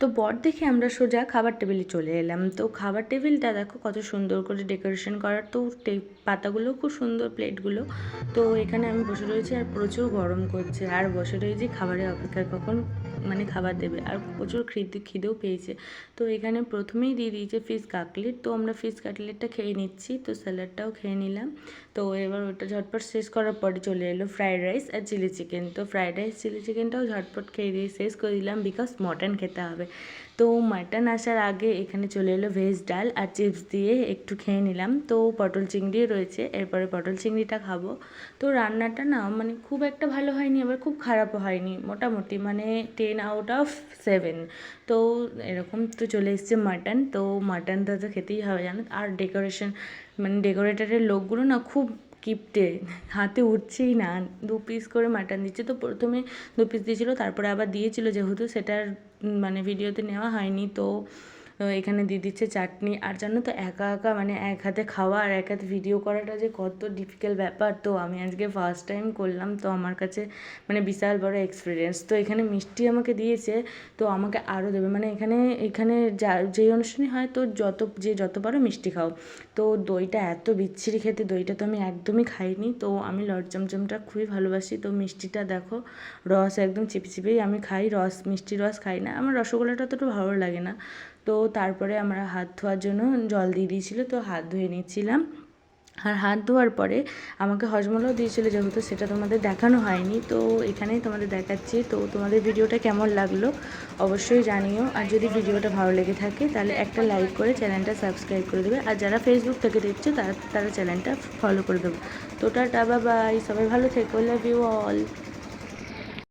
তো বর দেখে আমরা সোজা খাবার টেবিলে চলে এলাম। তো খাবার টেবিলটা দেখো কত সুন্দর করে ডেকোরেশন করার, তো পাতাগুলো খুব সুন্দর, প্লেটগুলো। তো এখানে আমি বসে রয়েছি আর প্রচুর গরম করছে, আর বসে রয়েছি খাবারের অপেক্ষায় কখন মানে খাবার দেবে, আর প্রচুর খিদেও পেয়েছে। তো এখানে প্রথমেই দিয়ে দিয়েছে ফিশ কাটলেট, তো আমরা ফিশ কাটলেটটা খেয়ে নিচ্ছি, তো স্যালাডটাও খেয়ে নিলাম। তো এবার ওটা ঝটপট শেষ করার পরে চলে এলো ফ্রাইড রাইস আর চিলি চিকেন। তো ফ্রাইড রাইস চিলি চিকেনটাও ঝটপট খেয়ে দিয়ে শেষ করে দিলাম, বিকজ মটন খেতে হবে। তো মাটন আসার আগে এখানে চলে এলো ভেজ ডাল আর চিপস দিয়ে একটু খেয়ে নিলাম। তো পটল চিংড়িও রয়েছে, এরপরে পটল চিংড়িটা খাবো। তো রান্নাটা না মানে খুব একটা ভালো হয়নি, আবার খুব খারাপও হয়নি, মোটামুটি মানে 10/7। তো এরকম তো চলে এসছে মাটন, তো মাটনটা তো খেতেই হবে জানো। আর ডেকোরেশন মানে ডেকোরেটরের লোকগুলো না খুব কিপটে, হাতে উঠছেই না, 2 পিস করে মাটন দিচ্ছে। তো প্রথমে 2 পিস দিয়েছিলো, তারপরে আবার দিয়েছিলো, যেহেতু সেটার মানে ভিডিওতে নেওয়া হয়নি। তো এখানে দিয়ে দিচ্ছে চাটনি। আর জানো তো একা একা মানে এক হাতে খাওয়া আর এক হাতে ভিডিও করাটা যে কত ডিফিকাল্ট ব্যাপার, তো আমি আজকে ফার্স্ট টাইম করলাম, তো আমার কাছে মানে বিশাল বড় এক্সপিরিয়েন্স। তো এখানে মিষ্টি আমাকে দিয়েছে, তো আমাকে আরও দেবে, মানে এখানে এখানে যেই অনুষ্ঠানে হয় তো যত পারো মিষ্টি খাও। তো দইটা এত বিচ্ছিরি খেতে, দইটা তো আমি একদমই খাইনি। তো আমি লট চমচমটা খুবই ভালোবাসি। তো মিষ্টিটা দেখো, রস একদম চিপে চিপেই আমি খাই, মিষ্টি রস খাই না, আমার রসগোল্লাটা অতটা ভালো লাগে না। তো তারপরে আমরা হাত ধোয়ার জন্য জল দিয়ে দিয়েছিলো, তো হাত ধুয়ে নিচ্ছিলাম। আর হাত ধোয়ার পরে আমাকে হজমলাও দিয়েছিলো, যেহেতু সেটা তোমাদের দেখানো হয়নি, তো এখানেই তোমাদের দেখাচ্ছি। তো তোমাদের ভিডিওটা কেমন লাগলো অবশ্যই জানিও, আর যদি ভিডিওটা ভালো লেগে থাকে তাহলে একটা লাইক করে চ্যানেলটা সাবস্ক্রাইব করে দেবে, আর যারা ফেসবুক থেকে দেখছো তারা চ্যানেলটা ফলো করে দেবে। তো টাটা, বাই বাই, সবাই ভালো থেকো, লাভ ইউ অল।